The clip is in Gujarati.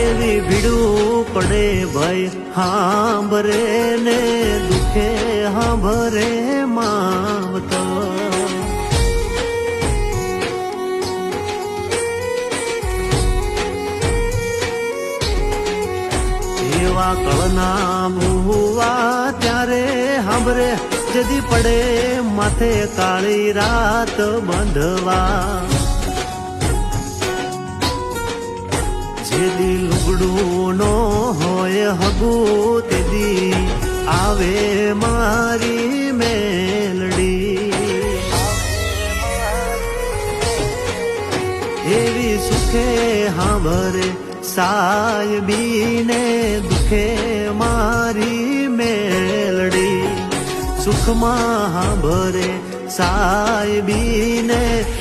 એવી ભીડું પડે ભાઈ હાંભરે ને દુખે હાંભરે માવતો એવા કળના ભૂવા ત્યારે હાંભરે જદી પડે માથે કાળી રાત બંધવા જેદી લુગડું નો હોય હગું તેદી આવે મારી મેલડી એવી સુખે હાંભરે સાયબીને દુખે મારી મેલડી સુખમાં હાંભરે સાયબીને